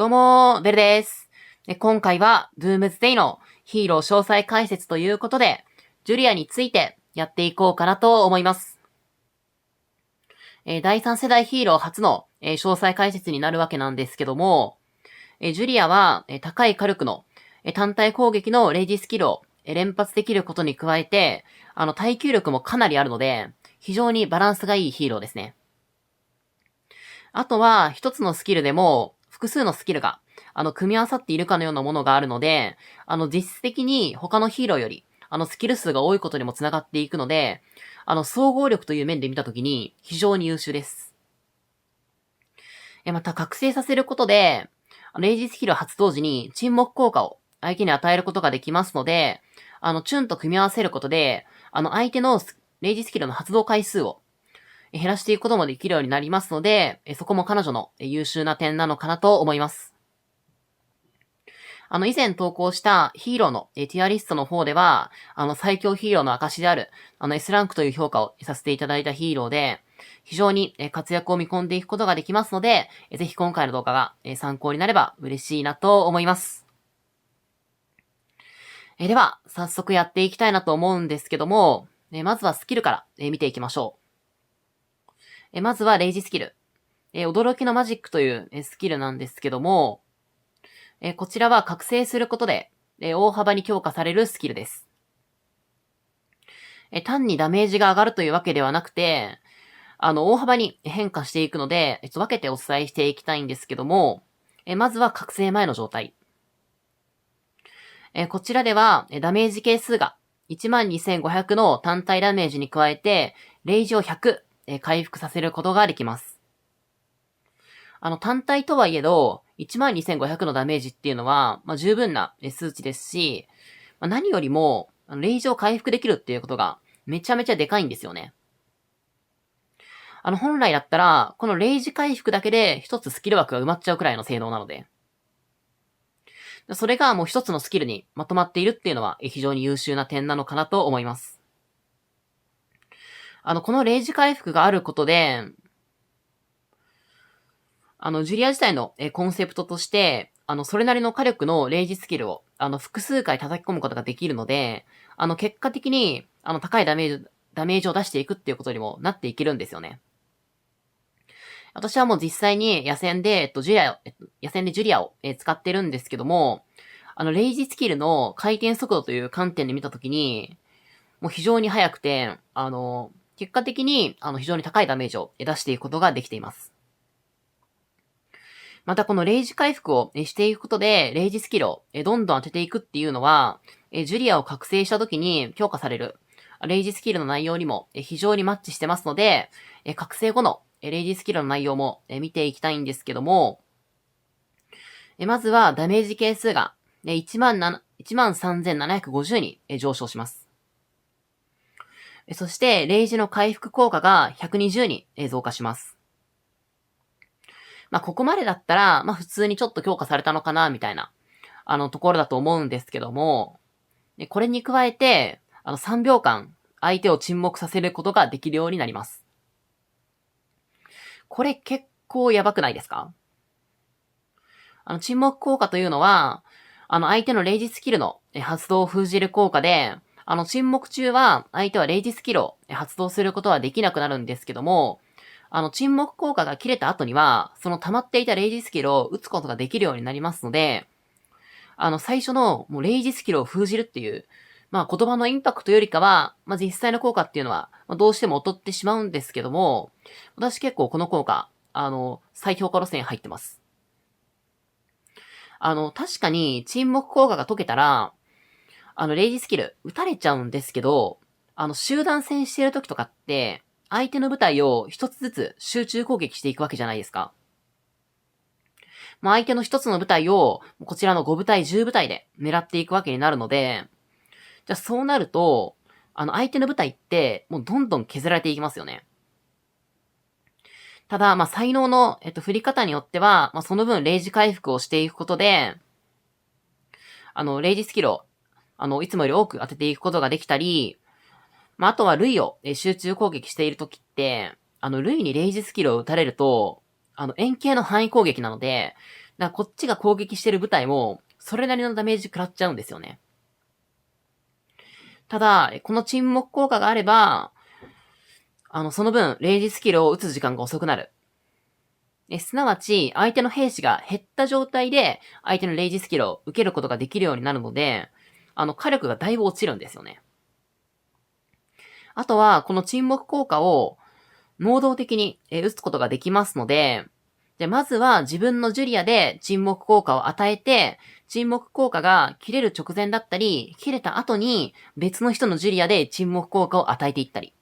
どうもベルです。今回は Doomsday のヒーロー詳細解説ということで、ジュリアについてやっていこうかなと思います。第3世代ヒーロー初の詳細解説になるわけなんですけども、ジュリアは高い火力の単体攻撃のレイジスキルを連発できることに加えて、耐久力もかなりあるので、非常にバランスがいいヒーローですね。あとは、一つのスキルでも、複数のスキルが、組み合わさっているかのようなものがあるので、実質的に他のヒーローより、スキル数が多いことにもつながっていくので、総合力という面で見たときに、非常に優秀です。また、覚醒させることで、レイジスキル発動時に沈黙効果を相手に与えることができますので、チュンと組み合わせることで、相手のレイジスキルの発動回数を減らしていくこともできるようになりますので、そこも彼女の優秀な点なのかなと思います。以前投稿したヒーローのティアリストの方では、最強ヒーローの証である、S ランクという評価をさせていただいたヒーローで、非常に活躍を見込んでいくことができますので、ぜひ今回の動画が参考になれば嬉しいなと思います。では、早速やっていきたいなと思うんですけども、まずはスキルから見ていきましょう。まずはレイジスキル。驚きのマジックというスキルなんですけども、こちらは覚醒することで大幅に強化されるスキルです。単にダメージが上がるというわけではなくて、大幅に変化していくので、分けてお伝えしていきたいんですけども、まずは覚醒前の状態。こちらではダメージ係数が12500の単体ダメージに加えて、レイジを100回復させることができます。単体とはいえど、12500のダメージっていうのは、十分な数値ですし、何よりも、レイジを回復できるっていうことが、めちゃめちゃでかいんですよね。本来だったら、このレイジ回復だけで一つスキル枠が埋まっちゃうくらいの性能なので、それがもう一つのスキルにまとまっているっていうのは、非常に優秀な点なのかなと思います。このレイジ回復があることで、ジュリア自体のコンセプトとして、それなりの火力のレイジスキルを、複数回叩き込むことができるので、結果的に、高いダメージを出していくっていうことにもなっていけるんですよね。私はもう実際に野戦で、ジュリアを使ってるんですけども、レイジスキルの回転速度という観点で見たときに、もう非常に速くて、結果的に、非常に高いダメージを出していくことができています。またこのレイジ回復をしていくことで、レイジスキルをどんどん当てていくっていうのは、ジュリアを覚醒した時に強化される、レイジスキルの内容にも非常にマッチしてますので、覚醒後のレイジスキルの内容も見ていきたいんですけども、まずはダメージ係数が13750に上昇します。そして、レイジの回復効果が120に増加します。ここまでだったら、普通にちょっと強化されたのかな、みたいな、ところだと思うんですけども、これに加えて、3秒間、相手を沈黙させることができるようになります。これ結構やばくないですか？沈黙効果というのは、相手のレイジスキルの発動を封じる効果で、沈黙中は相手はレイジスキルを発動することはできなくなるんですけども、沈黙効果が切れた後には、その溜まっていたレイジスキルを打つことができるようになりますので、最初のもうレイジスキルを封じるっていう、言葉のインパクトよりかは、実際の効果っていうのは、どうしても劣ってしまうんですけども、私結構この効果、再評価路線に入ってます。確かに沈黙効果が解けたら、レイジスキル打たれちゃうんですけど、集団戦してる時とかって、相手の部隊を一つずつ集中攻撃していくわけじゃないですか。相手の一つの部隊を、こちらの5部隊、10部隊で狙っていくわけになるので、じゃあそうなると、相手の部隊って、もうどんどん削られていきますよね。ただ、才能の、振り方によっては、その分、レイジ回復をしていくことで、レイジスキルを、いつもより多く当てていくことができたり、あとは、ルイを集中攻撃しているときって、ルイにレイジスキルを打たれると、円形の範囲攻撃なので、だからこっちが攻撃してる部隊も、それなりのダメージ食らっちゃうんですよね。ただ、この沈黙効果があれば、その分、レイジスキルを打つ時間が遅くなる。すなわち、相手の兵士が減った状態で、相手のレイジスキルを受けることができるようになるので、火力がだいぶ落ちるんですよね。あとは、この沈黙効果を、能動的に打つことができますので、まずは自分のジュリアで沈黙効果を与えて、沈黙効果が切れる直前だったり、切れた後に別の人のジュリアで沈黙効果を与えていったり。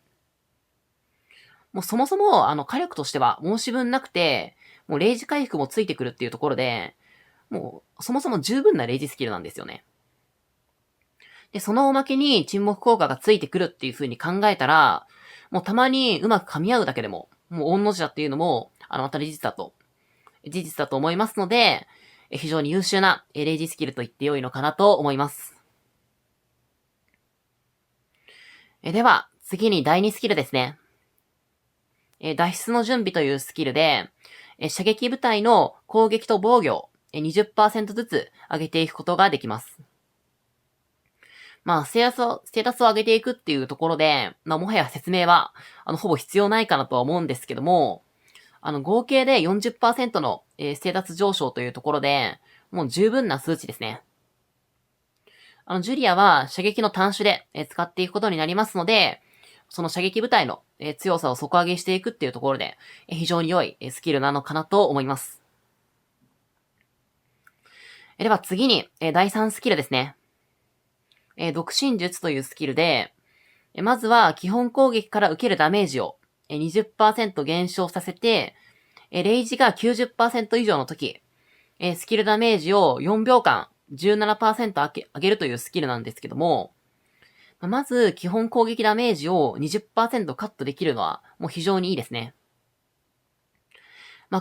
もうそもそも、火力としては申し分なくて、もうレイジ回復もついてくるっていうところで、もうそもそも十分なレイジスキルなんですよね。で、そのおまけに沈黙効果がついてくるっていう風に考えたら、もうたまにうまく噛み合うだけでも、もう御の字だっていうのも、また事実だと思いますので、非常に優秀なレイジスキルと言って良いのかなと思います。では、次に第2スキルですね。脱出の準備というスキルで、射撃部隊の攻撃と防御を 20% ずつ上げていくことができます。ステータスを上げていくっていうところで、もはや説明は、ほぼ必要ないかなとは思うんですけども、合計で 40% の、ステータス上昇というところで、もう十分な数値ですね。ジュリアは射撃の端子で、使っていくことになりますので、その射撃部隊の、強さを底上げしていくっていうところで、非常に良い、スキルなのかなと思います。では次に、第3スキルですね。独身術というスキルで、まずは基本攻撃から受けるダメージを 20% 減少させて、レイジが 90% 以上の時、スキルダメージを4秒間 17% 上げるというスキルなんですけども、まず基本攻撃ダメージを 20% カットできるのはもう非常にいいですね。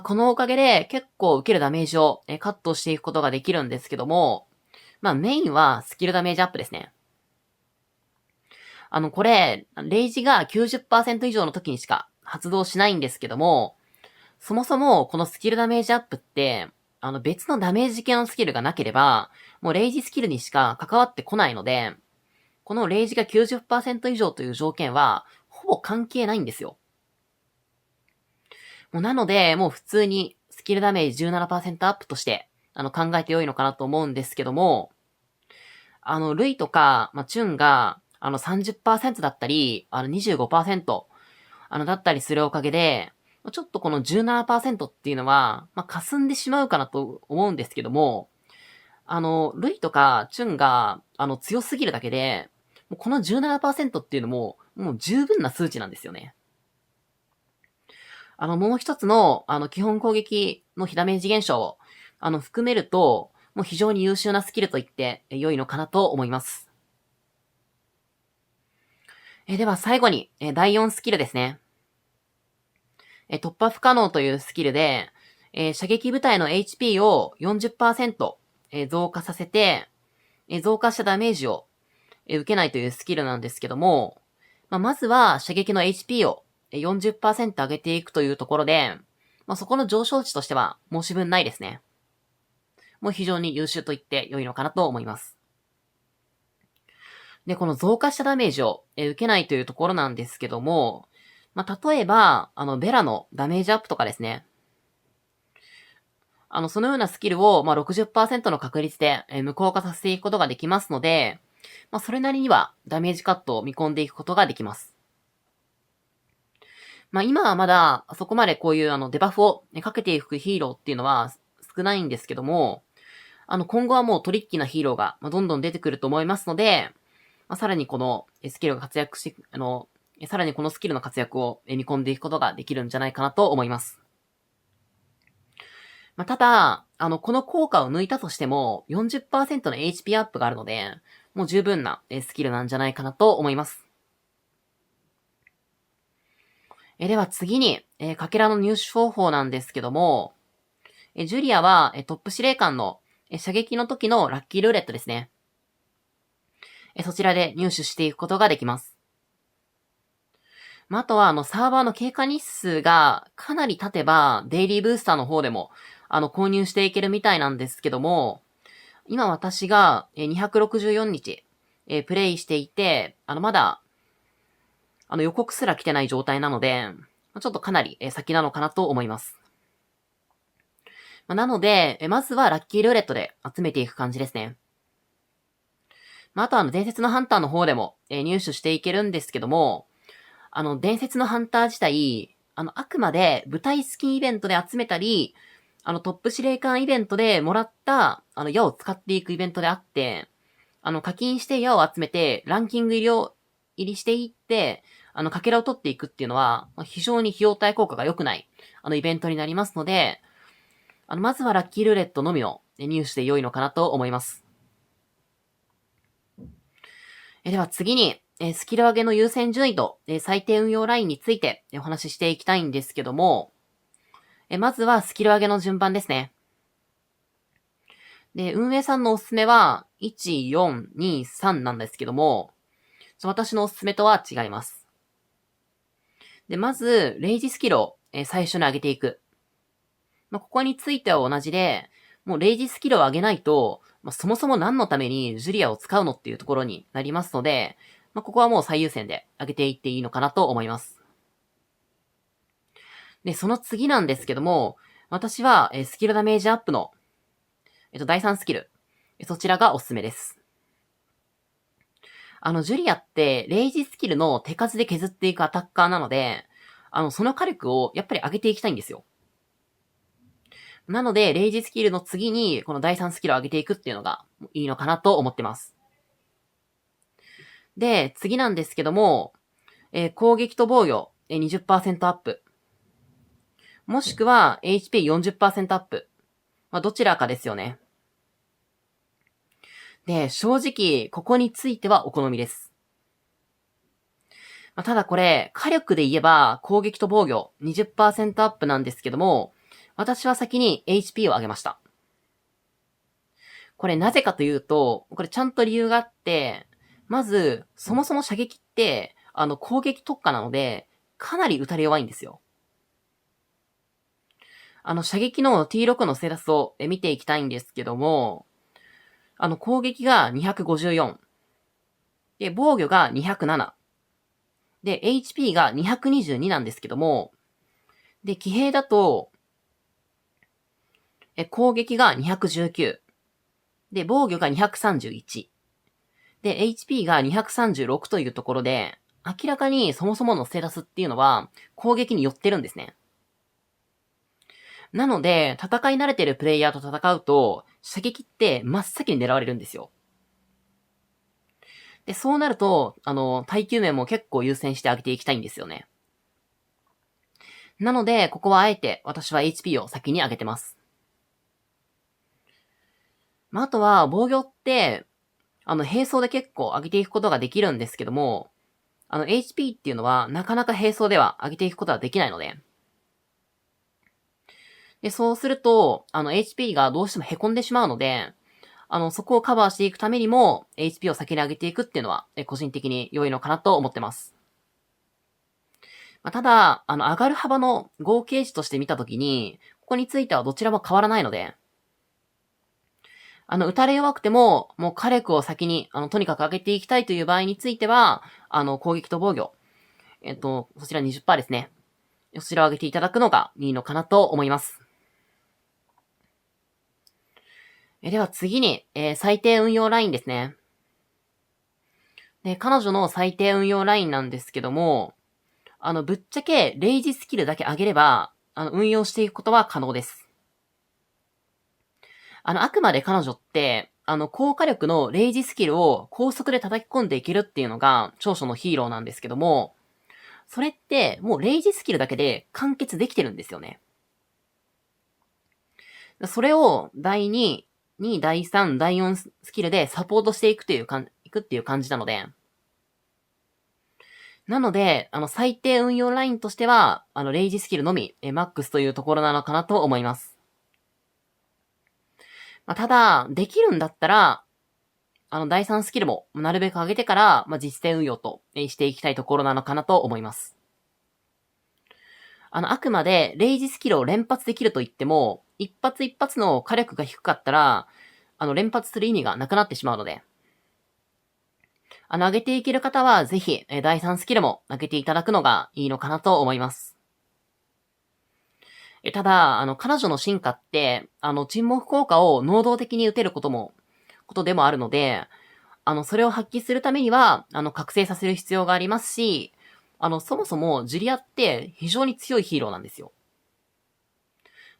このおかげで結構受けるダメージをカットしていくことができるんですけども、メインはスキルダメージアップですね。これ、レイジが 90% 以上の時にしか発動しないんですけども、そもそもこのスキルダメージアップって、別のダメージ系のスキルがなければ、もうレイジスキルにしか関わってこないので、このレイジが 90% 以上という条件は、ほぼ関係ないんですよ。もうなので、もう普通にスキルダメージ 17% アップとして、考えて良いのかなと思うんですけども、ルイとか、チュンが、30% だったり、25%、だったりするおかげで、ちょっとこの 17% っていうのは、霞んでしまうかなと思うんですけども、ルイとかチュンが、強すぎるだけで、もうこの 17% っていうのも、もう十分な数値なんですよね。もう一つの、基本攻撃のダメージ減少を、含めると、もう非常に優秀なスキルと言って良いのかなと思います。では最後に、第4スキルですね。突破不可能というスキルで、射撃部隊の HP を 40% 増加させて、増加したダメージを受けないというスキルなんですけども、まずは射撃の HP を 40% 上げていくというところで、そこの上昇値としては申し分ないですね。もう非常に優秀と言って良いのかなと思います。で、この増加したダメージを受けないというところなんですけども、例えば、ベラのダメージアップとかですね。そのようなスキルを、60% の確率で無効化させていくことができますので、それなりにはダメージカットを見込んでいくことができます。今はまだ、そこまでこういうデバフをかけていくヒーローっていうのは少ないんですけども、今後はもうトリッキーなヒーローがどんどん出てくると思いますので、さらにこのスキルが活躍し、さらにこのスキルの活躍を見込んでいくことができるんじゃないかなと思います。ただ、この効果を抜いたとしても 40% の HP アップがあるので、もう十分なスキルなんじゃないかなと思います。では次に、かけらの入手方法なんですけども、ジュリアはトップ司令官の射撃の時のラッキールーレットですね。そちらで入手していくことができます。あとはサーバーの経過日数がかなり経てば、デイリーブースターの方でも、購入していけるみたいなんですけども、今私が264日、プレイしていて、まだ、予告すら来てない状態なので、ちょっとかなり先なのかなと思います。なので、まずはラッキールーレットで集めていく感じですね。あと伝説のハンターの方でも入手していけるんですけども、伝説のハンター自体、あくまで舞台スキンイベントで集めたり、トップ司令官イベントでもらった、矢を使っていくイベントであって、課金して矢を集めて、ランキング入りしていって、かけらを取っていくっていうのは、非常に費用対効果が良くない、イベントになりますので、まずはラッキールーレットのみの入手で良いのかなと思います。では次に、スキル上げの優先順位と、最低運用ラインについてお話ししていきたいんですけども、まずはスキル上げの順番ですね。で、運営さんのおすすめは、1、4、2、3なんですけども、私のおすすめとは違います。で、まず、レイジスキルを最初に上げていく。ここについては同じで、もうレイジスキルを上げないと、そもそも何のためにジュリアを使うのっていうところになりますので、ここはもう最優先で上げていっていいのかなと思います。で、その次なんですけども、私はスキルダメージアップの、第3スキル、そちらがおすすめです。ジュリアって、レイジスキルの手数で削っていくアタッカーなので、その火力をやっぱり上げていきたいんですよ。なので、レイジスキルの次に、この第3スキルを上げていくっていうのがいいのかなと思ってます。で、次なんですけども、攻撃と防御、20% アップ。もしくは、HP40% アップ。どちらかですよね。で、正直、ここについてはお好みです。ただこれ、火力で言えば、攻撃と防御 20% アップなんですけども、私は先に HP を上げました。これなぜかというと、これちゃんと理由があって、まず、そもそも射撃って、攻撃特化なので、かなり撃たれ弱いんですよ。射撃の T6 のステータスを見ていきたいんですけども、攻撃が254。で、防御が207。で、HP が222なんですけども、で、騎兵だと、攻撃が219。で、防御が231。で、HP が236というところで、明らかにそもそものステータスっていうのは、攻撃に寄ってるんですね。なので、戦い慣れてるプレイヤーと戦うと、射撃って真っ先に狙われるんですよ。で、そうなると、耐久面も結構優先してあげていきたいんですよね。なので、ここはあえて私は HP を先に上げてます。あとは、防御って、並走で結構上げていくことができるんですけども、HP っていうのはなかなか並走では上げていくことはできないので、で、そうすると、HP がどうしても凹んでしまうので、そこをカバーしていくためにも、HP を先に上げていくっていうのは、個人的に良いのかなと思ってます。ただ、上がる幅の合計値として見たときに、ここについてはどちらも変わらないので、打たれ弱くても、もう火力を先に、とにかく上げていきたいという場合については、攻撃と防御、そちら 20% ですね。そちらを上げていただくのがいいのかなと思います。では次に、最低運用ラインですね。で、彼女の最低運用ラインなんですけども、ぶっちゃけ、レイジスキルだけ上げれば、運用していくことは可能です。あくまで彼女って、高火力のレイジスキルを高速で叩き込んでいけるっていうのが長所のヒーローなんですけども、それってもうレイジスキルだけで完結できてるんですよね。それを第2、第3、第4スキルでサポートしていくっていう感じなので、最低運用ラインとしては、レイジスキルのみ、マックスというところなのかなと思います。ただ、できるんだったら、第3スキルもなるべく上げてから、実践運用としていきたいところなのかなと思います。あくまで、レイジスキルを連発できると言っても、一発一発の火力が低かったら、連発する意味がなくなってしまうので、上げていける方は、ぜひ、第3スキルも上げていただくのがいいのかなと思います。ただ、彼女の進化って、沈黙効果を能動的に打てることでもあるので、それを発揮するためには、覚醒させる必要がありますし、そもそもジュリアって非常に強いヒーローなんですよ。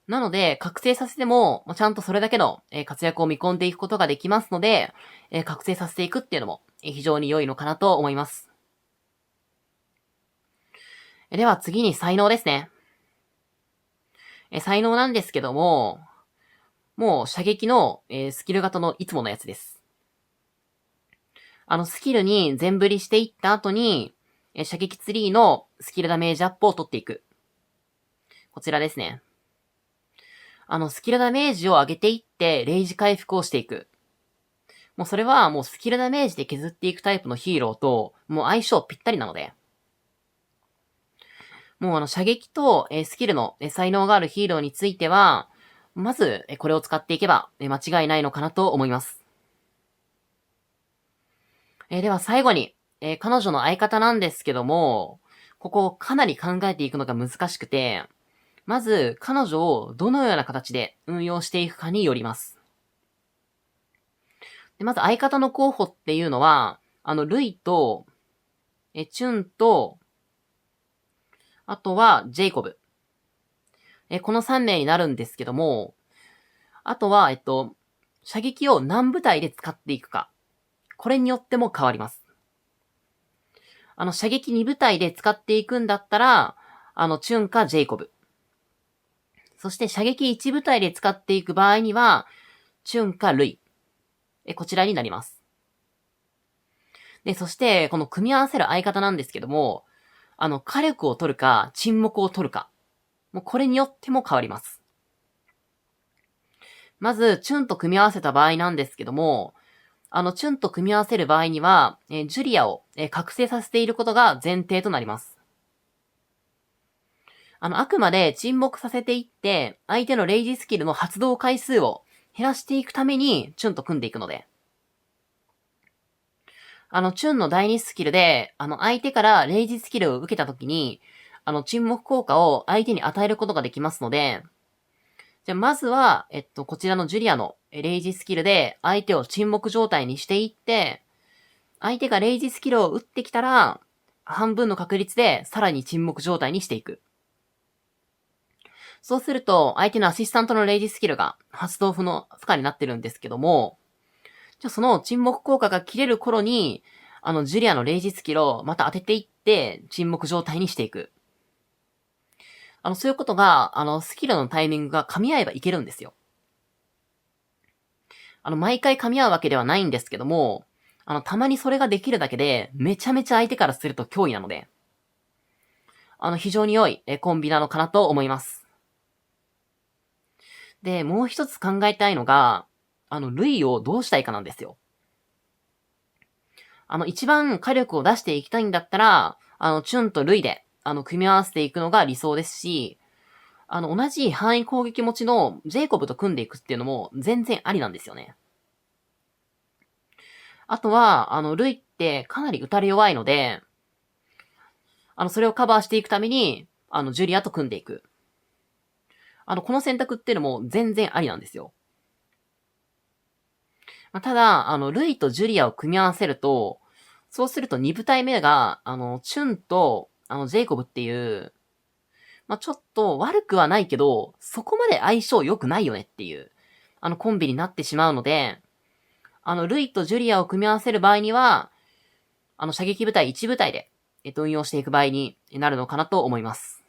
なので、覚醒させても、ちゃんとそれだけの活躍を見込んでいくことができますので、覚醒させていくっていうのも非常に良いのかなと思います。では次に才能ですね。才能なんですけども、もう射撃のスキル型のいつものやつです。スキルに全振りしていった後に、射撃ツリーのスキルダメージアップを取っていく。こちらですね。スキルダメージを上げていって、レイジ回復をしていく。もうそれはもうスキルダメージで削っていくタイプのヒーローと、もう相性ぴったりなので。もう射撃とスキルの才能があるヒーローについては、まずこれを使っていけば間違いないのかなと思います。では最後に、彼女の相方なんですけども、ここをかなり考えていくのが難しくて、まず彼女をどのような形で運用していくかによります。でまず相方の候補っていうのは、ルイと、チュンと、あとはジェイコブ。この3名になるんですけども、あとは、射撃を何部隊で使っていくか。これによっても変わります。射撃2部隊で使っていくんだったら、チュンかジェイコブ。そして射撃1部隊で使っていく場合には、チュンかルイ。こちらになります。で、そして、この組み合わせる相方なんですけども、火力を取るか、沈黙を取るか。もうこれによっても変わります。まず、チュンと組み合わせた場合なんですけども、チュンと組み合わせる場合には、ジュリアを、覚醒させていることが前提となります。あくまで沈黙させていって、相手のレイジスキルの発動回数を減らしていくために、チュンと組んでいくので。チュンの第2スキルで、相手からレイジスキルを受けたときに、沈黙効果を相手に与えることができますので、じゃあまずは、こちらのジュリアのレイジスキルで相手を沈黙状態にしていって、相手がレイジスキルを打ってきたら、半分の確率でさらに沈黙状態にしていく。そうすると、相手のアシスタントのレイジスキルが発動不可になってるんですけども、じゃあその沈黙効果が切れる頃に、ジュリアのレイジスキルをまた当てていって、沈黙状態にしていく。そういうことが、スキルのタイミングが噛み合えばいけるんですよ。毎回噛み合うわけではないんですけども、たまにそれができるだけで、めちゃめちゃ相手からすると脅威なので、非常に良いコンビなのかなと思います。で、もう一つ考えたいのが、ルイをどうしたいかなんですよ。一番火力を出していきたいんだったら、チュンとルイで、組み合わせていくのが理想ですし、同じ範囲攻撃持ちのジェイコブと組んでいくっていうのも全然ありなんですよね。あとは、ルイってかなり打たれ弱いので、それをカバーしていくために、ジュリアと組んでいく。この選択っていうのも全然ありなんですよ。ただ、ルイとジュリアを組み合わせると、そうすると2部隊目が、チュンと、ジェイコブっていう、ちょっと悪くはないけど、そこまで相性良くないよねっていう、コンビになってしまうので、ルイとジュリアを組み合わせる場合には、射撃部隊1部隊で、運用していく場合になるのかなと思います。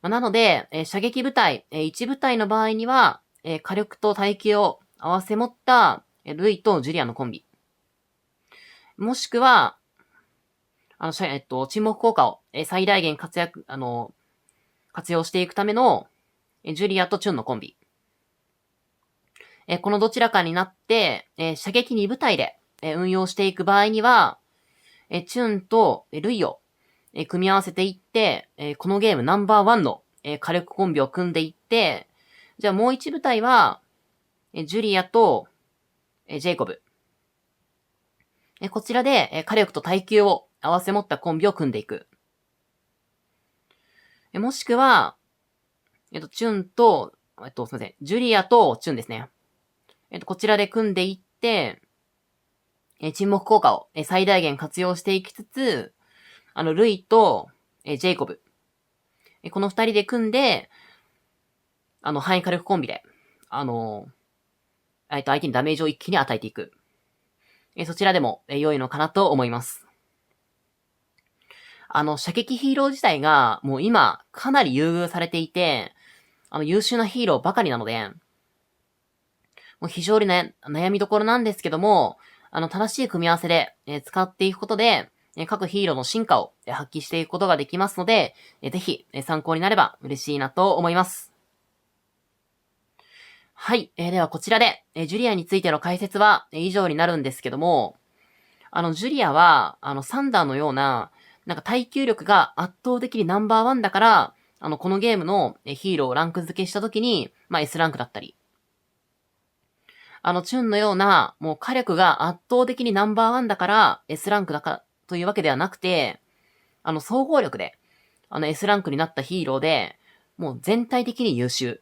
なので、射撃部隊、1部隊の場合には、火力と耐久を合わせ持った、ルイとジュリアのコンビ。もしくは、沈黙効果を、最大限活用していくための、ジュリアとチュンのコンビ。このどちらかになって、射撃2部隊で、運用していく場合には、チュンとルイを、組み合わせていって、このゲームナンバーワンの、火力コンビを組んでいって、じゃあもう一部隊は、ジュリアと、ジェイコブ。こちらで、火力と耐久を合わせ持ったコンビを組んでいく。もしくは、チュンと、すいません、ジュリアとチュンですね。こちらで組んでいって、沈黙効果を最大限活用していきつつ、ルイと、ジェイコブ。この二人で組んで、範囲火力コンビで、相手にダメージを一気に与えていく。そちらでも良いのかなと思います。射撃ヒーロー自体がもう今かなり優遇されていて、優秀なヒーローばかりなので、もう非常にね、悩みどころなんですけども、正しい組み合わせで、使っていくことで、各ヒーローの進化を発揮していくことができますので、ぜひ参考になれば嬉しいなと思います。はい。ではこちらで、ジュリアについての解説は、以上になるんですけども、ジュリアは、サンダーのような、なんか耐久力が圧倒的にナンバーワンだから、このゲームのヒーローをランク付けしたときに、S ランクだったり。チュンのような、もう火力が圧倒的にナンバーワンだから、S ランクだか、というわけではなくて、総合力で、S ランクになったヒーローで、もう全体的に優秀。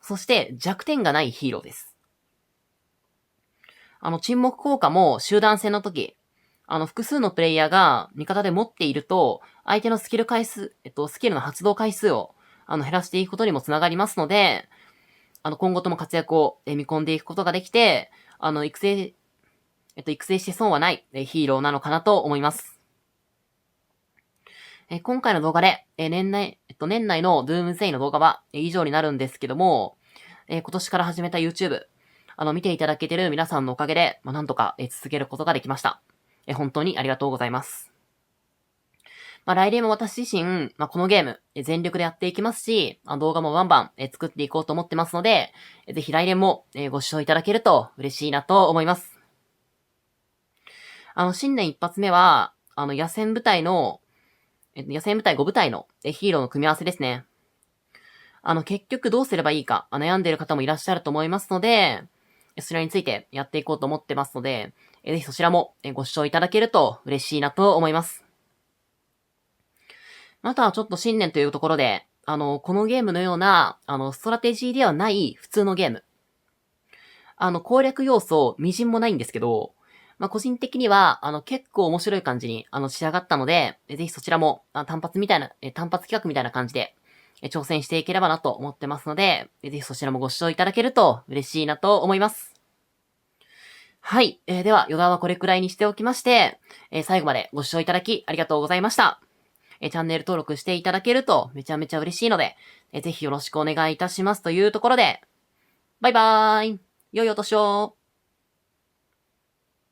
そして弱点がないヒーローです。沈黙効果も集団戦の時、複数のプレイヤーが味方で持っていると、相手のスキル回数、スキルの発動回数を、減らしていくことにもつながりますので、今後とも活躍を見込んでいくことができて、育成して損はないヒーローなのかなと思います。今回の動画で、年内のドゥームゼイの動画は以上になるんですけども、今年から始めた YouTube、見ていただけている皆さんのおかげで、なんとか続けることができました。本当にありがとうございます。来年も私自身、このゲーム、全力でやっていきますし、動画もバンバン作っていこうと思ってますので、ぜひ来年もご視聴いただけると嬉しいなと思います。新年一発目は、野戦部隊5部隊のヒーローの組み合わせですね。結局どうすればいいか悩んでいる方もいらっしゃると思いますので、そちらについてやっていこうと思ってますので、ぜひそちらもご視聴いただけると嬉しいなと思います。またはちょっと新年というところで、このゲームのような、ストラテジーではない普通のゲーム。攻略要素、微塵もないんですけど、個人的には、結構面白い感じに、仕上がったので、ぜひそちらも、単発企画みたいな感じで、挑戦していければなと思ってますので、ぜひそちらもご視聴いただけると嬉しいなと思います。はい。では、余談はこれくらいにしておきまして、最後までご視聴いただきありがとうございました。チャンネル登録していただけるとめちゃめちゃ嬉しいので、ぜひよろしくお願いいたしますというところで、バイバーイ。良いお年を。